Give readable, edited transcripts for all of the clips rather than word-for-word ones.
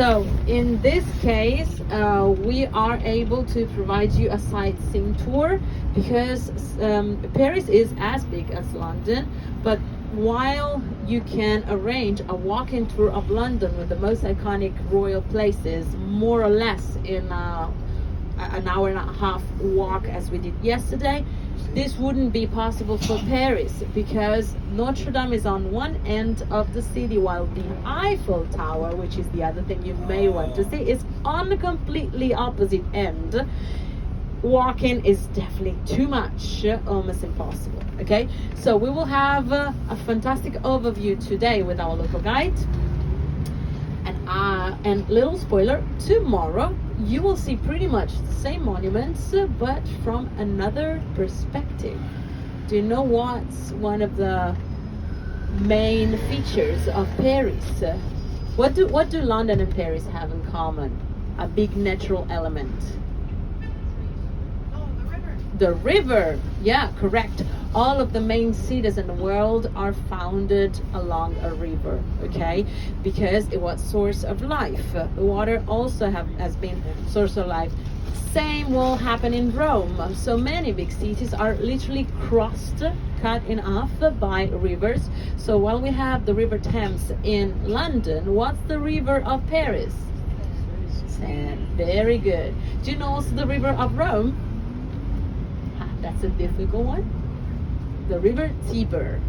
So in this case, we are able to provide you a sightseeing tour because Paris is as big as London, but while you can arrange a walk-in tour of London with the most iconic royal places, more or less in an hour and a half walk as we did yesterday, this wouldn't be possible for Paris because Notre Dame is on one end of the city while the Eiffel Tower, which is the other thing you may want to see, is on the completely opposite end. Walking is definitely too much, almost impossible. Okay, so we will have a fantastic overview today with our local guide. And little spoiler, tomorrow you will see pretty much the same monuments, but from another perspective. Do you know what's one of the main features of Paris? What do London and Paris have in common? A big natural element. The river, yeah, correct. All of the main cities in the world are founded along a river, okay? Because it was source of life. Water also has been source of life. Same will happen in Rome. So many big cities are literally crossed, cut in half by rivers. So while we have the River Thames in London, what's the river of Paris? Seine. Very good. Do you know also the river of Rome? That's a difficult one. The river Tiber,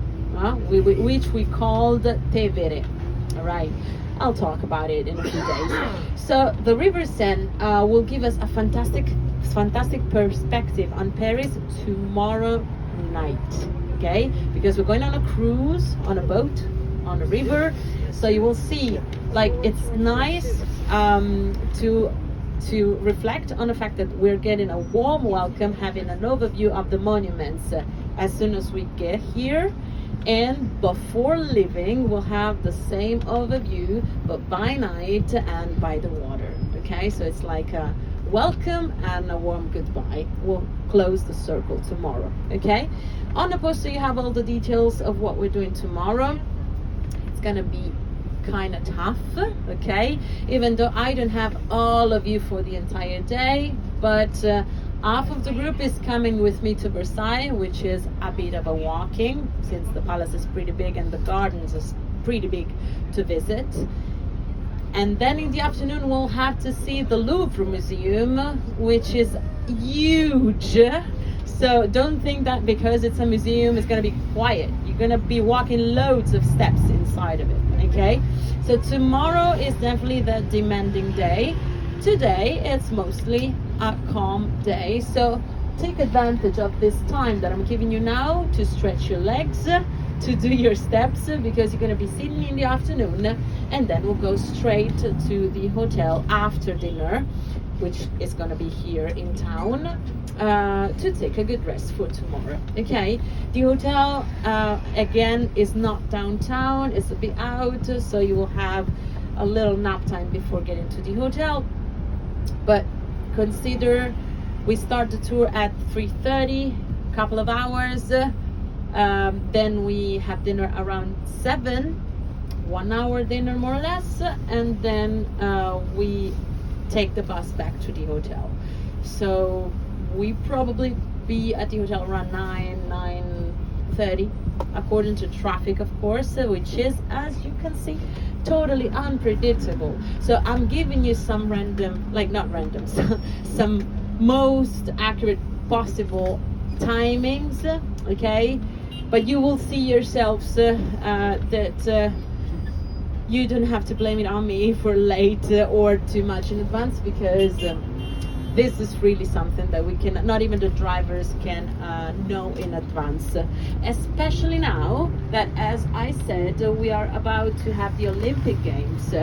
which we called Tevere. All right, I'll talk about it in a few days. So the river Seine will give us a fantastic perspective on Paris tomorrow night. Okay, because we're going on a cruise on a boat on a river, so you will see like it's nice to reflect on the fact that we're getting a warm welcome, having an overview of the monuments as soon as we get here, and before leaving we'll have the same overview but by night and by the water. Okay, so it's like a welcome and a warm goodbye. We'll close the circle tomorrow. Okay, on the poster you have all the details of what we're doing tomorrow. It's gonna be kind of tough, okay, even though I don't have all of you for the entire day, but half of the group is coming with me to Versailles, which is a bit of a walking since the palace is pretty big and the gardens is pretty big to visit. And then in the afternoon we'll have to see the Louvre Museum, which is huge. So don't think that because it's a museum it's going to be quiet. You're going to be walking loads of steps inside of it. Okay, so tomorrow is definitely the demanding day. Today it's mostly a calm day, so take advantage of this time that I'm giving you now to stretch your legs, to do your steps, because you're going to be sitting in the afternoon, and then we'll go straight to the hotel after dinner, which is going to be here in town, to take a good rest for tomorrow. Okay, the hotel again is not downtown, it's a bit out, so you will have a little nap time before getting to the hotel. But consider we start the tour at 3:30, couple of hours, then we have dinner around 7, 1 hour dinner more or less, and then we take the bus back to the hotel. So we probably be at the hotel around 9:30 according to traffic, of course, which is, as you can see, totally unpredictable. So I'm giving you some random, like not random, some most accurate possible timings, okay, but you will see yourselves that you don't have to blame it on me for late or too much in advance, because this is really something that we can, not even the drivers can know in advance, especially now that, as I said, we are about to have the Olympic Games.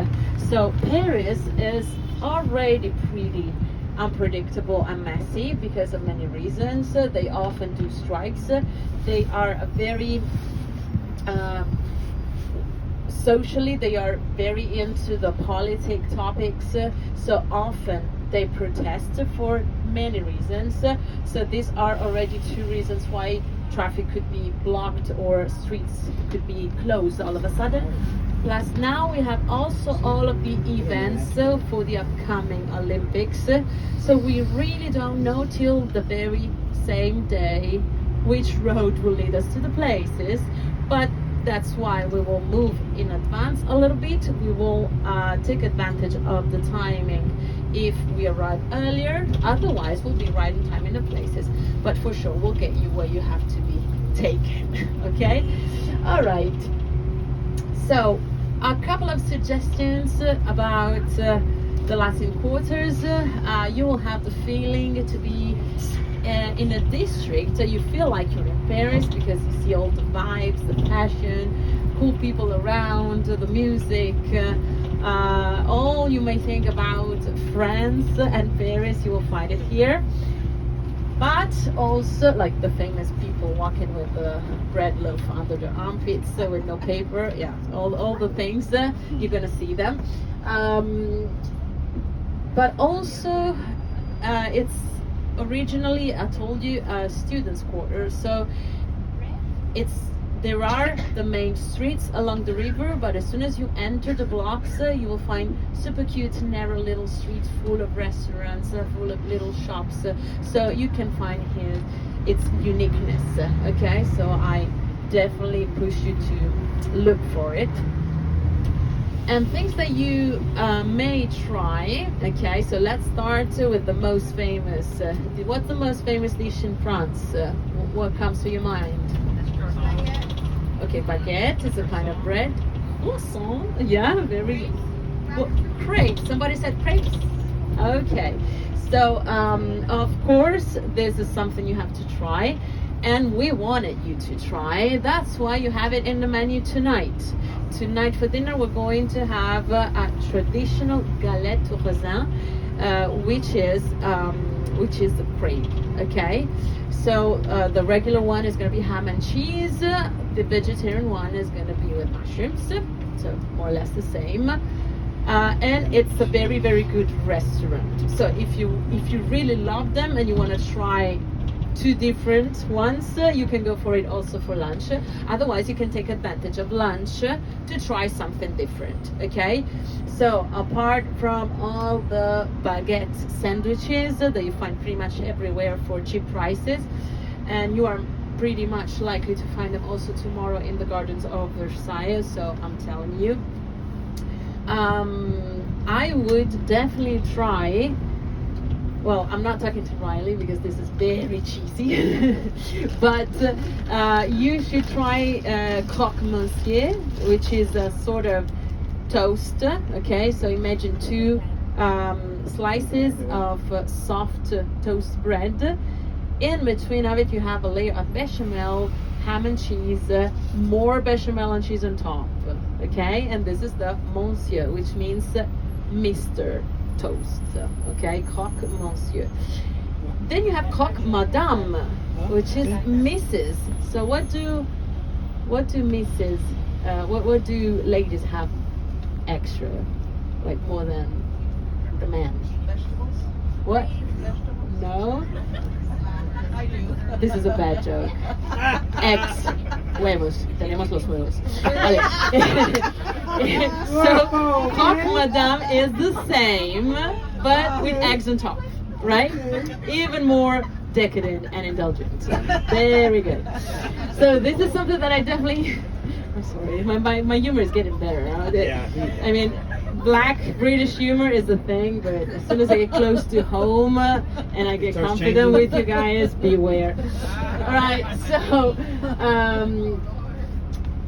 So Paris is already pretty unpredictable and messy because of many reasons. They often do strikes. They are a very socially, they are very into the politic topics, so often they protest for many reasons. So these are already 2 reasons why traffic could be blocked or streets could be closed all of a sudden. Plus now we have also all of the events for the upcoming Olympics. So we really don't know till the very same day which road will lead us to the places, but that's why we will move in advance a little bit. We will take advantage of the timing if we arrive earlier. Otherwise, we'll be right in time in the places. But for sure, we'll get you where you have to be taken. Okay? All right. So, a couple of suggestions about the Latin quarters. You will have the feeling to be in a district, you feel like you're in Paris because you see all the vibes, the passion, cool people around, the music, all you may think about France and Paris, you will find it here. But also like the famous people walking with a bread loaf under their armpits with no paper, yeah, all the things, you're gonna see them. But also it's originally, I told you, students' quarter. So there are the main streets along the river, but as soon as you enter the blocks, you will find super cute, narrow little streets full of restaurants, full of little shops. So you can find here its uniqueness. Okay, so I definitely push you to look for it. And things that you may try. Okay, so let's start with the most famous. What's the most famous dish in France? What comes to your mind? Okay, baguette is a kind of bread. Croissant, yeah, very. Well, crepes. Somebody said crepes. Okay, so of course this is something you have to try, and we wanted you to try. That's why you have it in the menu tonight. Tonight for dinner we're going to have a traditional galette au raisin, which is the crepe. Okay, so the regular one is going to be ham and cheese. The vegetarian one is going to be with mushrooms, so more or less the same. And it's a very, very good restaurant. So if you really love them and you want to try two different ones, you can go for it also for lunch. Otherwise, you can take advantage of lunch to try something different. Okay, so apart from all the baguette sandwiches that you find pretty much everywhere for cheap prices, and you are pretty much likely to find them also tomorrow in the gardens of Versailles, so I'm telling you, I would definitely try. Well, I'm not talking to Riley because this is very cheesy, but you should try croque monsieur, which is a sort of toast. Okay, so imagine two slices of soft toast bread. In between of it, you have a layer of bechamel, ham and cheese, more bechamel and cheese on top. Okay, and this is the monsieur, which means Mr. Toast. Okay, croque monsieur. Then you have croque madame, which is Mrs. So what do Mrs. What do ladies have extra, like more than the men? Vegetables? What? Vegetables? No. I do. This is a bad joke. Eggs. Huevos. Tenemos los huevos. Vale. So, croque madame is the same, but with eggs on top, right? Even more decadent and indulgent. Very good. So this is something that I definitely. I'm sorry, my humor is getting better. I mean, black British humor is a thing, but as soon as I get close to home and I get confident with you guys, beware. All right,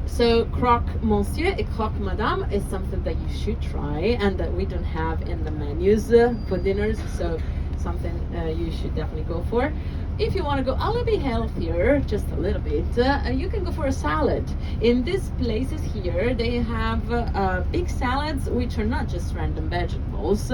so croque monsieur et croque madame is something that you should try and that we don't have in the menus for dinners, so something you should definitely go for. If you want to go a little bit healthier, just a little bit, you can go for a salad. In these places here, they have big salads, which are not just random vegetables.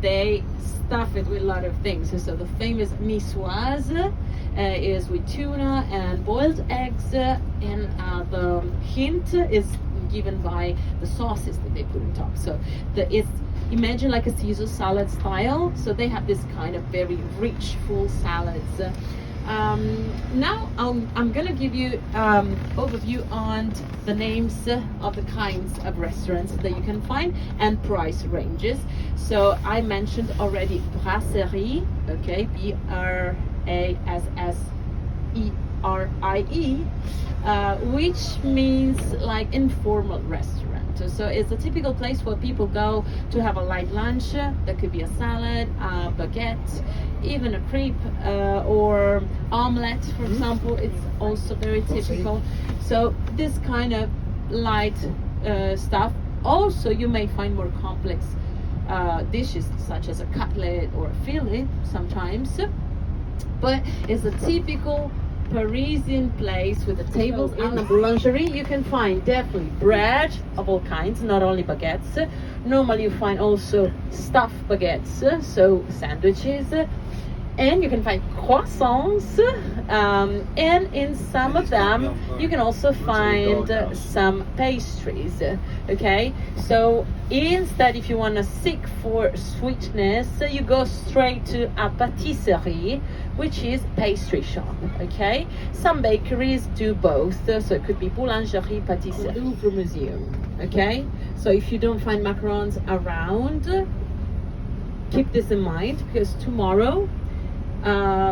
They stuff it with a lot of things. So the famous niçoise is with tuna and boiled eggs, and the hint is given by the sauces that they put on top. So it's imagine like a Caesar salad style. So they have this kind of very rich, full salads. Now I'm gonna give you overview on the names of the kinds of restaurants that you can find and price ranges. So I mentioned already brasserie, okay, BRASSERIE, which means like informal restaurant. So it's a typical place where people go to have a light lunch. That could be a salad, a baguette, even a crepe or omelette, for example. It's also very typical. So this kind of light stuff. Also, you may find more complex dishes such as a cutlet or a fillet sometimes. But it's a typical Parisian place with the tables and the boulangerie. You can find definitely bread of all kinds, not only baguettes. Normally you find also stuffed baguettes, so sandwiches, and you can find croissants, and in some of them you can also find some pastries. Okay, so instead, if you want to seek for sweetness, you go straight to a pâtisserie, which is pastry shop. Okay, some bakeries do both, so it could be boulangerie, pâtisserie, Louvre Museum. Okay, so if you don't find macarons around, keep this in mind, because tomorrow,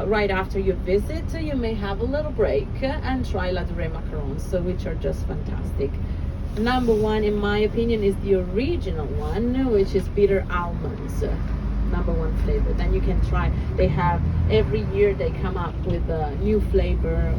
right after your visit, you may have a little break and try Ladurée macarons, which are just fantastic. Number one, in my opinion, is the original one, which is bitter almonds. Number one flavor. Then you can try. They have every year they come up with a new flavor.